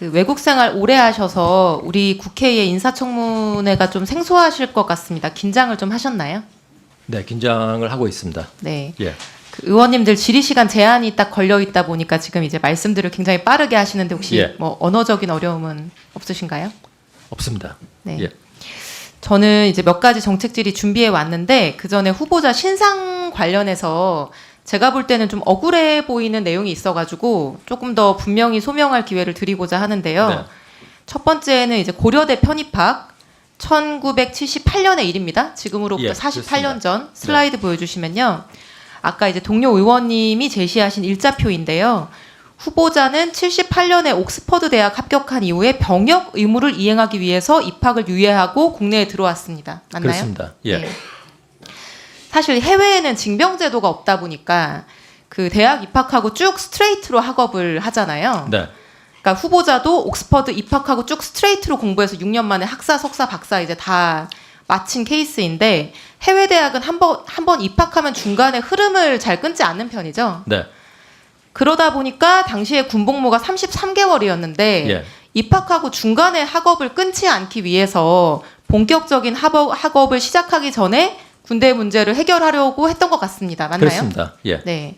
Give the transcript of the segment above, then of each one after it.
그 외국 생활 오래 하셔서 우리 국회의 인사청문회가 좀 생소하실 것 같습니다. 긴장을 좀 하셨나요? 네, 긴장을 하고 있습니다. 네. 예. 그 의원님들 질의 시간 제한이 딱 걸려 있다 보니까 지금 이제 말씀들을 굉장히 빠르게 하시는데 혹시 예. 뭐 언어적인 어려움은 없으신가요? 없습니다. 네. 예. 저는 이제 몇 가지 정책 질의 준비해 왔는데 그 전에 후보자 신상 관련해서 제가 볼 때는 좀 억울해 보이는 내용이 있어가지고 조금 더 분명히 소명할 기회를 드리고자 하는데요. 네. 첫 번째는 이제 고려대 편입학 1978년의 일입니다. 지금으로부터 예, 48년 그렇습니다. 전 슬라이드 보여주시면요. 아까 이제 동료 의원님이 제시하신 일자표인데요. 후보자는 78년에 옥스퍼드 대학 합격한 이후에 병역 의무를 이행하기 위해서 입학을 유예하고 국내에 들어왔습니다. 맞나요? 그렇습니다. 예. 네. 사실 해외에는 징병제도가 없다 보니까 그 대학 입학하고 쭉 스트레이트로 학업을 하잖아요. 네. 그러니까 후보자도 옥스퍼드 입학하고 쭉 스트레이트로 공부해서 6년 만에 학사, 석사, 박사 이제 다 마친 케이스인데 해외 대학은 한 번 입학하면 중간에 흐름을 잘 끊지 않는 편이죠. 네. 그러다 보니까 당시에 군복무가 33개월이었는데 예. 입학하고 중간에 학업을 끊지 않기 위해서 본격적인 학업을 시작하기 전에 군대 문제를 해결하려고 했던 것 같습니다. 맞나요? 그렇습니다. 예. 네.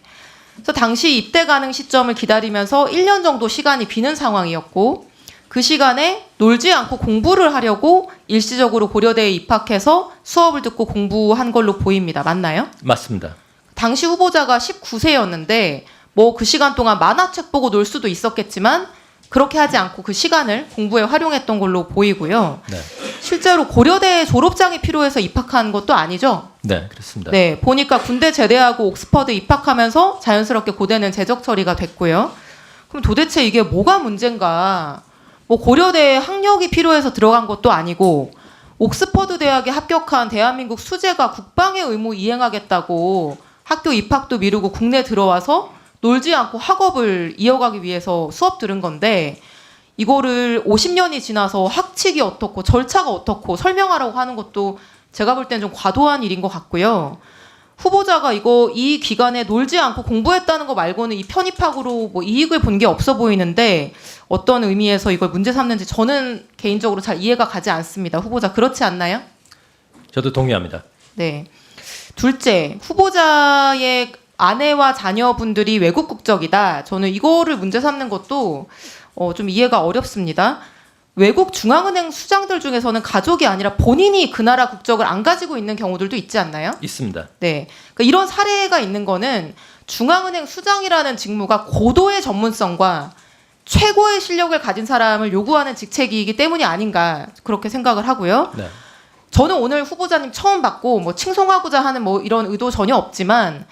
그래서 당시 입대 가능 시점을 기다리면서 1년 정도 시간이 비는 상황이었고 그 시간에 놀지 않고 공부를 하려고 일시적으로 고려대에 입학해서 수업을 듣고 공부한 걸로 보입니다. 맞나요? 맞습니다. 당시 후보자가 19세였는데 뭐 그 시간 동안 만화책 보고 놀 수도 있었겠지만 그렇게 하지 않고 그 시간을 공부에 활용했던 걸로 보이고요. 네. 실제로 고려대 졸업장이 필요해서 입학한 것도 아니죠. 네, 그렇습니다. 네, 보니까 군대 제대하고 옥스퍼드 입학하면서 자연스럽게 고대는 재적 처리가 됐고요. 그럼 도대체 이게 뭐가 문제인가? 뭐 고려대에 학력이 필요해서 들어간 것도 아니고 옥스퍼드 대학에 합격한 대한민국 수재가 국방의 의무 이행하겠다고 학교 입학도 미루고 국내 들어와서 놀지 않고 학업을 이어가기 위해서 수업 들은 건데 이거를 50년이 지나서 학칙이 어떻고 절차가 어떻고 설명하라고 하는 것도 제가 볼 때는 좀 과도한 일인 것 같고요. 후보자가 이 기간에 놀지 않고 공부했다는 거 말고는 이 편입학으로 뭐 이익을 본 게 없어 보이는데 어떤 의미에서 이걸 문제 삼는지 저는 개인적으로 잘 이해가 가지 않습니다. 후보자 그렇지 않나요? 저도 동의합니다. 네. 둘째, 후보자의 아내와 자녀분들이 외국 국적이다. 저는 이거를 문제 삼는 것도 좀 이해가 어렵습니다. 외국 중앙은행 수장들 중에서는 가족이 아니라 본인이 그 나라 국적을 안 가지고 있는 경우들도 있지 않나요? 있습니다. 네. 그러니까 이런 사례가 있는 거는 중앙은행 수장이라는 직무가 고도의 전문성과 최고의 실력을 가진 사람을 요구하는 직책이기 때문이 아닌가 그렇게 생각을 하고요. 네. 저는 오늘 후보자님 처음 봤고 뭐 칭송하고자 하는 뭐 이런 의도 전혀 없지만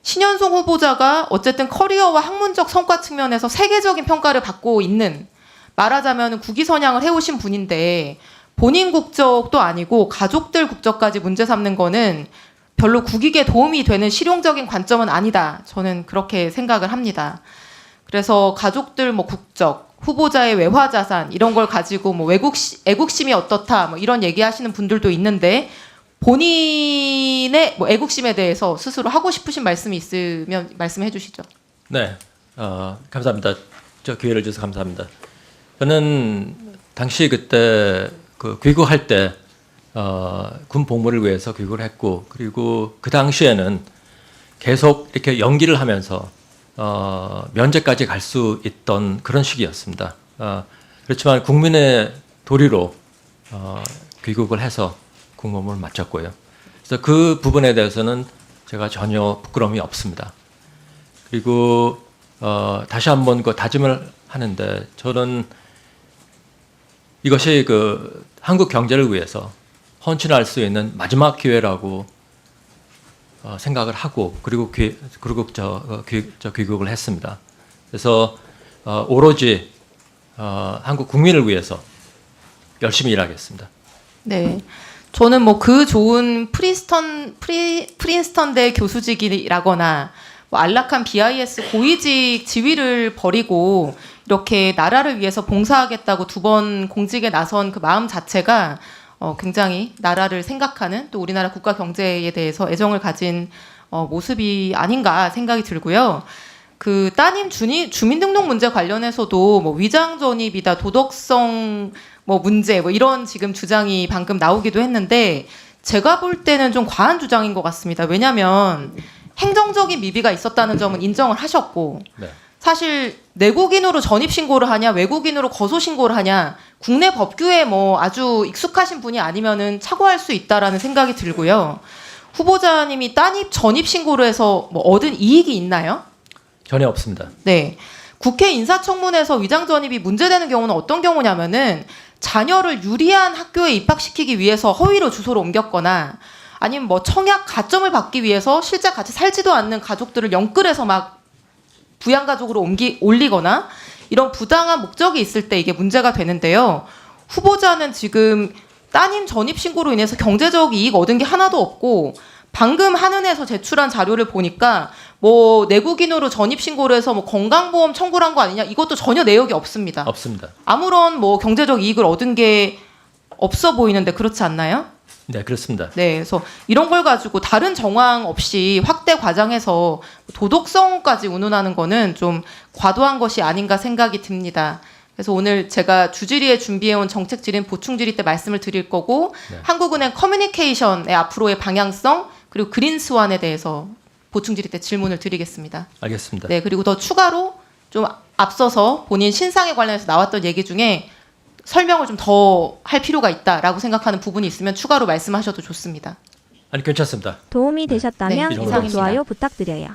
신현송 후보자가 어쨌든 커리어와 학문적 성과 측면에서 세계적인 평가를 받고 있는 말하자면 국위선양을 해오신 분인데 본인 국적도 아니고 가족들 국적까지 문제 삼는 거는 별로 국익에 도움이 되는 실용적인 관점은 아니다. 저는 그렇게 생각을 합니다. 그래서 가족들 뭐 국적, 후보자의 외화 자산 이런 걸 가지고 뭐 애국심이 어떻다 뭐 이런 얘기하시는 분들도 있는데 본인의 뭐 애국심에 대해서 스스로 하고 싶으신 말씀이 있으면 말씀해 주시죠. 네. 감사합니다. 저 기회를 주셔서 감사합니다. 저는 당시 그때 그 귀국할 때 군 복무를 위해서 귀국을 했고 그리고 그 당시에는 계속 이렇게 연기를 하면서 면제까지 갈 수 있던 그런 시기였습니다. 그렇지만 국민의 도리로 귀국을 해서 국무를 마쳤고요. 그래서 그 부분에 대해서는 제가 전혀 부끄러움이 없습니다. 그리고 다시 한번 그 다짐을 하는데 저는 이것이 그 한국 경제를 위해서 헌신할 수 있는 마지막 기회라고 생각을 하고 그리고 귀국을 했습니다. 그래서 오로지 한국 국민을 위해서 열심히 일하겠습니다. 네. 저는 뭐 그 좋은 프린스턴대 교수직이라거나 뭐 안락한 BIS 고위직 지위를 버리고 이렇게 나라를 위해서 봉사하겠다고 2번 공직에 나선 그 마음 자체가 굉장히 나라를 생각하는 또 우리나라 국가 경제에 대해서 애정을 가진 모습이 아닌가 생각이 들고요. 그 따님 주민등록 문제 관련해서도 뭐 위장 전입이다, 도덕성 뭐 문제 뭐 이런 지금 주장이 방금 나오기도 했는데 제가 볼 때는 좀 과한 주장인 것 같습니다. 왜냐하면 행정적인 미비가 있었다는 점은 인정을 하셨고 네. 사실 내국인으로 전입 신고를 하냐 외국인으로 거소 신고를 하냐 국내 법규에 뭐 아주 익숙하신 분이 아니면은 착오할 수 있다라는 생각이 들고요. 후보자님이 따님 전입 신고를 해서 뭐 얻은 이익이 있나요? 전혀 없습니다. 네. 국회 인사청문회에서 위장 전입이 문제되는 경우는 어떤 경우냐면은 자녀를 유리한 학교에 입학시키기 위해서 허위로 주소를 옮겼거나 아니면 뭐 청약 가점을 받기 위해서 실제 같이 살지도 않는 가족들을 영끌해서 막 부양가족으로 올리거나 이런 부당한 목적이 있을 때 이게 문제가 되는데요. 후보자는 지금 따님 전입 신고로 인해서 경제적 이익 얻은 게 하나도 없고 방금 한은에서 제출한 자료를 보니까 뭐 내국인으로 전입 신고를 해서 뭐 건강보험 청구를 한 거 아니냐 이것도 전혀 내역이 없습니다. 없습니다. 아무런 뭐 경제적 이익을 얻은 게 없어 보이는데 그렇지 않나요? 네, 그렇습니다. 네, 그래서 이런 걸 가지고 다른 정황 없이 확대 과장해서 도덕성까지 운운하는 거는 좀 과도한 것이 아닌가 생각이 듭니다. 그래서 오늘 제가 주질의에 준비해온 정책 질의 보충 질의 때 말씀을 드릴 거고 네. 한국은행 커뮤니케이션의 앞으로의 방향성 그리고 그린스완에 대해서 보충 질의 때 질문을 드리겠습니다. 알겠습니다. 네, 그리고 더 추가로 좀 앞서서 본인 신상에 관련해서 나왔던 얘기 중에 설명을 좀 더 할 필요가 있다라고 생각하는 부분이 있으면 추가로 말씀하셔도 좋습니다. 아니 괜찮습니다. 도움이 되셨다면 네, 구독, 이상입니다. 좋아요 부탁드려요.